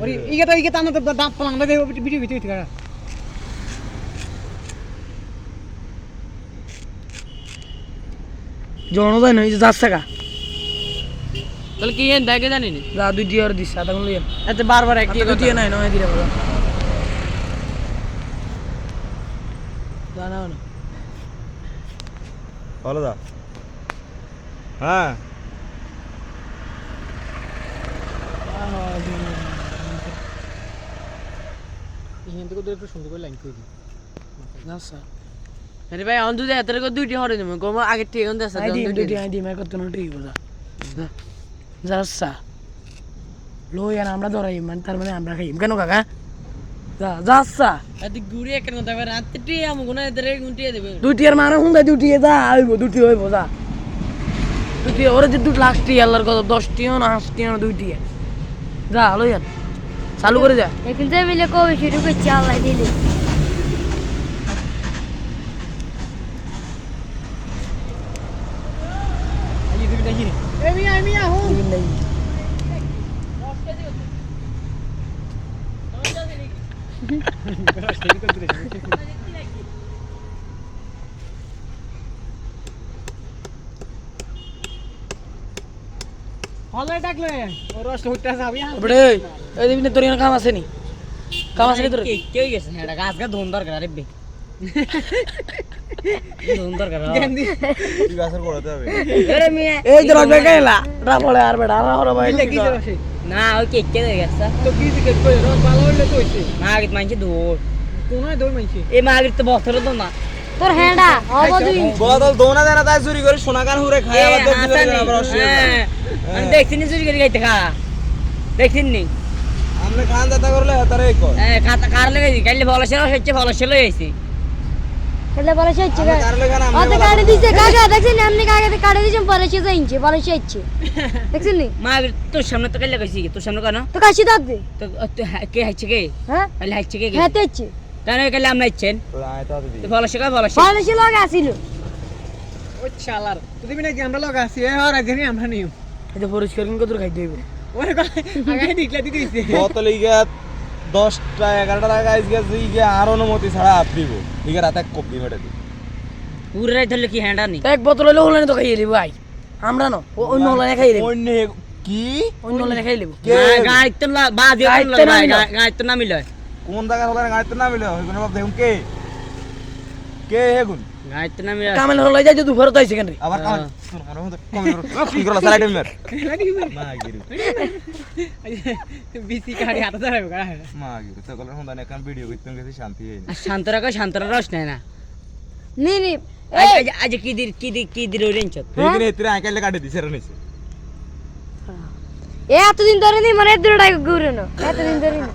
ওরে ইগে তানা তো দাঁত পালাং না দেব ভিডিও ভিডিও থেকে জনো যায় না এই যে যাচ্ছে কা তাহলে কি এন দেখে জানি না যা দুই টিয়ার দিস আধা ঘন্টা লইয়া এত বারবার এক দুই টিয়া নাই নয় দিরা বলা জানা না ভালো দা হ্যাঁ হিন্দু কো একটু সুন্দর করে লাইন করে দি আচ্ছা আরে ভাই অন্ধ দে এত করে দুইটি হরে দেব কোন আগে ঠিক অন্ধ আছে আই দি আই দি মে কত না ঠিক বলা যাচ্ছা লইয়া আমরা ধরাই মানে তার মানে আমরা খাইম কেন কাকা যা যাচ্ছা এত ঘুরে কেন তবে রাত্রি আমু কোন এত রে গুটিয়ে দেবে দুই টিয়ার মানে হুন্দা দুই টিয়া যা আইবো দুটি হইবো যা দুটি ওরে যে দুই লাখ টিয়া আল্লাহর কত 10 টিয়া না 8 টিয়া না দুই টিয়া যা লইয়া চালু করে যা এখন যে মিলে কবে শুরু করছি আল্লাহ দিলে আই দিবি দেখি এ মিয়া হো নাই হলে ডাকলে ওর রস হইতা যাবি বড়ে এই দিবি না তোর এখানে কাম আছে নি কাম আছে নি তোর কে গেছে এটা গাছ গা ধন দরকার আরে বে ধন দরকার তুই গাছের গোড়াতে হবে আরে মিয়া এই যে রবে গাইলা রা বলে আর বেড়া আর হরে ভাই কি বসে না ওই কে হয়ে গেছে তো কি দিকে কই রস ভালো হইলে তো হইছে মাগিত মানছে দূর কোনায় দই মাইছে এই মাগিত তো বছর তো না তোর হ্যান্ডা হব তুই বদল দোনা দেনা তাই চুরি করে সোনা কান হুরে খায় আবার দোষ দিলে আবার অসুবিধা আমি দেখছিনি চুরি করে খাইতে খা দেখছিনি আমনে খান দাতা করলে তারে কর খাতা কার লাগাইছি কাইলে ভালো ছিল হচ্ছে ভালো ছিল হইছে তাহলে বলে সে হচ্ছে কার লেখান অত কাটে দিছে কাকা দেখছেন এমনি কাকাতে কাটে দিছেন পরে সে যাইছে বলে সে হচ্ছে দেখছেন নি মা তোর সামনে তো কাইলে কইছি তোর সামনে কেন তো কাশি দাঁত দে তো কে হাইছে কে হ্যাঁ কাইলে হাইছে কে হ্যাঁ তো হচ্ছে কেন কাইলে আমরা ইচ্ছেন তো আয় তো দি তো ভালো শেখা ভালো বলে সে লগে আসিল ওই শালার তুই দিবি না কি আমরা লগা আছি এ হর আজনি আমরা নিও এটা পরিষ্কার কিন কত খাইতে হইব ওরে আগে দিকলা দিতে দিছে বোতল ইগা 10টা 11টা টাকা আইস গেছে ইগা আর অনুমতি ছাড়া হাত দিব ইগা রাতে কপি মেটে দি পুরো রাত ধরলে কি হ্যান্ডা নি এক বোতল হইলে হলানি তো খাইয়ে লিব ভাই আমরা না অন্য হলানি খাইয়ে লিব অন্য কি অন্য হলানি খাইয়ে লিব গাড়ি তো বা দিয়ে গাড়ি তো নামিল কোন জায়গা হলার গাড়িতে না মিলে হইগুন বাপ দেখুন কে কে হেগুন গাড়ি তো নামিল কামেল হলাই যাই দুপুর তো আইছে কেন রে আবার কাম মনে মনে কমি কি করলা সাইড মের মা গিরু বিসি গাড়ি হাতে ধরে গা মা গিরু তো কলার হন্দা নেকান ভিডিও করতে গেছি শান্তি হই না শান্তরা রস নাই না নি নি আজ কি দিল রেঞ্চ এইদিন এতরে আইকালে কাটে দিছে রে নিছে এতদিন ধরে নি মানে দুটাই ঘুরে না এতদিন ধরে না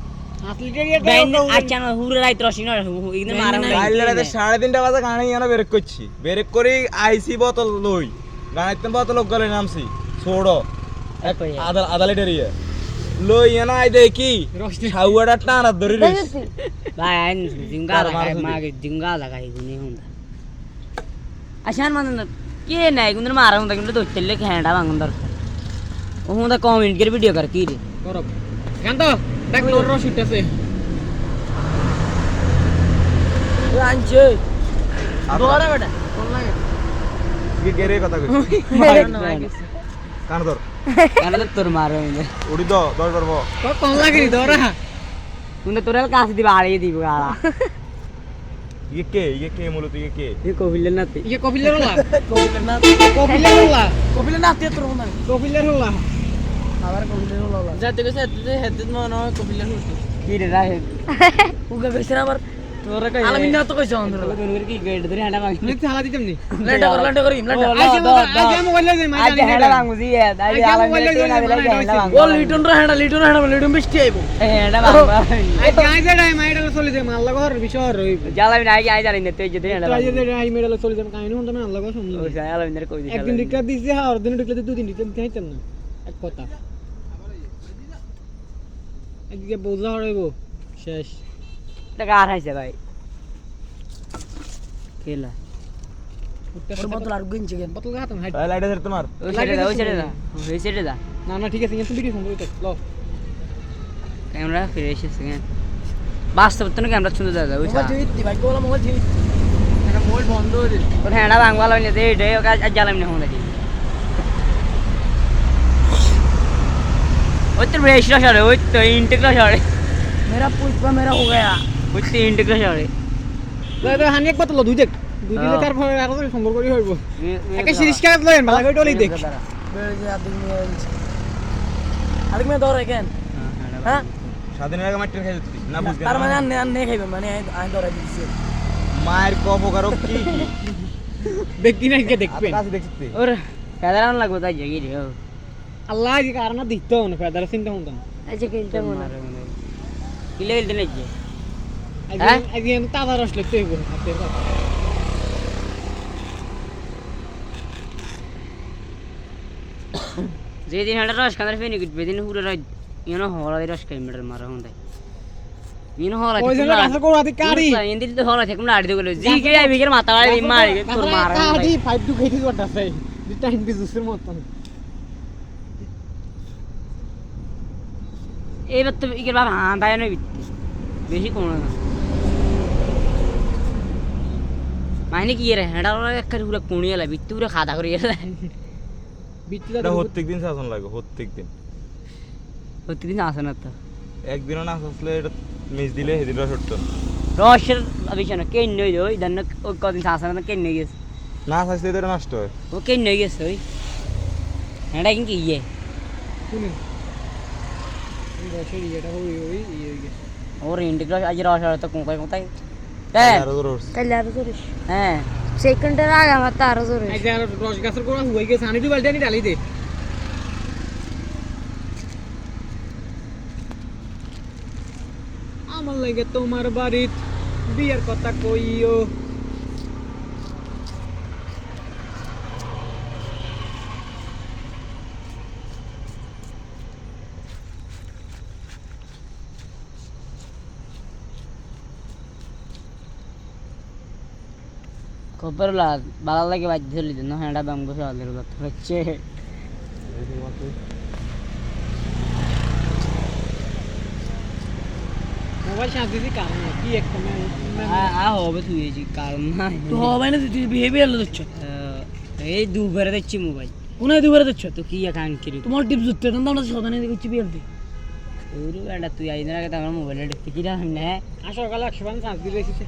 আসলি কে আচ্ছা না হুরে রাত রস না একদম মারা কাইলে রাতে 3:30টা বাজে গাড়ি এনে বেরেক করছি বেরেক করি আইসি বোতল লই গাড়িতে বোতল গলে নামছি ছোড়ো আদা লিটার ইয়ে লই এনা আই দেখি ছাউয়াটা টানা ধরি রইছে দেখছি ভাই আইন জিঙ্গা লাগাই গুনি হুন্দা আসান মানে কে নাই গুন মারা হুন্দা কিন্তু দইতেলে হ্যান্ডা ভাঙন দরকার ও হুন্দা কমেন্ট করে ভিডিও কর কি রে করব গান তো দেখ তোর রস উঠতেছে আনছে দোড়া বেটা কোন লাগে কি গেরে কথা কই কান ধর কানে তোর মারো উড়ি দাও 10 করব তো কোন লাগে রে ধরা হুন্দা তোর কাছে দিবা আড়িয়ে দিব আড়া ইয়ে কে মূলত ইয়ে কে এ কহিলেন না ইয়ে কপিলের হলা কবিলের না কপিলের হলা কবিলের না তে তোর না কপিলের হলা আবার কবিলের হলো যাতে কইছে হেতে মনে হয় কপিলেন হতো কি রে রাহে উগা কইছে আবার তোরা কই আলামিন না তো কইছে অন্ধর তোর কি গেট ধরে হ্যান্ডা ভাঙি নি থালা দিতাম নি লেন্ডা করি লেন্ডা আজকে মোবাইল লই মাই আজ জানি হ্যান্ডা ভাঙুছি আজ আলামিন না হ্যান্ডা ভাঙ ও লিটন হেডা লিটন বৃষ্টি আইবো হ্যান্ডা ভাঙবা আজ গায় যে ডাই মাইডাল চলে যায় মাল লাগর বিষয় রই জালামিন আই জানি না তুই যদি হ্যান্ডা তো আজ যে ডাই মাইডাল চলে যায় কাহিনী হন্দ না লাগর শুনলি ওই আলামিন কই দিছ একদিন রিক্কা দিছে আর দিন রিক্কা দুদিন দিতে খাইতেন না এক কথা একদিকে বুঝলা হইব শেষ টাকা আর হাইছে ভাই কেলা ওর বোতল আর গুনছে কেন বোতল হাতাম হাইট লাইট আছে তোমার ওই ছেড়ে দা ওই ছেড়ে দা না ঠিক আছে কিন্তু ভিডিও ফোন করতে ল ক্যামেরা ফিরে এসেছে হ্যাঁ বাস্তব তো না ক্যামেরা সুন্দর দাদা ওই মোবাইল টিভি ভাই কোলা মোবাইল টিভি এটা মোবাইল বন্ধ হয়ে দিল তোর হ্যান্ডা ভাঙবা লাগলে দে দে ওকে আজ জ্বালাম না হলে ওই তো রেশরা সারে ওই তো ইনটেকরা সারে मेरा पुष्पा मेरा हो गया ওই তো ইনটেকরা সারে তো হানি একবার তো দুই দেখ দুই দিলে তার পরে আরো সুন্দর করে হইব একটা সিরিজ কাজ লয়েন ভালো করে টলি দেখ बेजे আদিক মে দৌড় কেন হ্যাঁ স্বাধীনের আগে মাটির খাই দিতি না বুঝতে তার মানে আন্নে খাইবে মানে আই দৌড়াই দিছি মায়ের ক প্রকার কি কি দেখি না কে দেখবেন কাছে দেখছিস ওর সাধারণ লাগবে তাই জায়গায় রে আল্লাহ কি কারণ দিত না ফেদার চিন্তা হতো না আচ্ছা খেলতে মনে কিলে গেলতে নাকি আজকে তাজা রস লিখতে হইব হাতের কথা যেদিন হাঁটা রস খান্দার ফেনি কিটবে দিন পুরো ইনো হলা রস খাই মিটার মারা হন্দাই ইনো হলা ওই জন্য কাছে কোড়াতে কারি ইন্দির তো হলা থেকে আমরা আড়ি গেল জি কে আই বিকের মাথা বাড়ি মারি তোর মারা কারি 5 টু খেতে করতে আছে দুটা হিন্দি জুসের মতন এবার তো ইকের বাবা হাঁ তাই নয় বেশি কোন না মানে কি রে হেডা একটা পুরো কোণিয়া লাগবে পুরো খাদা করে গেল বিটটা এটা প্রত্যেকদিন শাসন লাগে প্রত্যেকদিন প্রতিদিন আসে না তো একদিনও না আসলে এটা মিস দিলে সেদিন রস উঠতো রসের বিষয় না কেন নই ওই দেন ওই কদিন আসে না কেন নই গেছে না আসলে এটা নষ্ট হয় ও কেন নই গেছে ওই হেডা কিন্তু ইয়ে শুনুন রসের ইয়েটা হই ওই ইয়ে হয়ে গেছে ওর ইন্টিগ্রাল আজ রস তো কোথায় কোথায় হ্যাঁ আরো রস কালে আরো জোরে হ্যাঁ সেকেন্ডের আগে আমার তো আরো জোরে আজ আর রস গাছের কোড়া হয়ে গেছে আনি বালতি আনি ডালি দে আমার লাগে তোমার বাড়িত বিয়ের কথা কইও খবর ভালো লাগে বাধ্য চলি দেন হ্যাঁ ব্যায়াম করে আমাদের হচ্ছে মোবাইল শান্তি দিছি কারণ কি একটা হবে তুই এই কারণ না তো হবে না তুই বিহেভিয়ার দিচ্ছ এই দুবারে দিচ্ছি মোবাইল কোনে দুবারে দিচ্ছ তো কি একান কিরি তোমার টিপস দিতে না আমরা সাধারণ দিচ্ছি বিয়েলতে ওরে বেটা তুই আইদিন আগে তো আমার মোবাইলে দেখতে কি রাম না সকালে 100% চার্জ দিলে এসেছে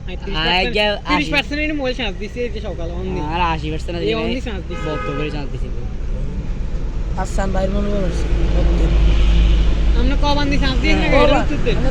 আগে 30% এর মোবাইল চার্জ দিছে এই যে সকালে অনলি আর 80% এই অনলি চার্জ দিছে বক্ত করে চান্স দিছি আসান বাইর মনে করছি আমরা কবান দি চার্জ দিই না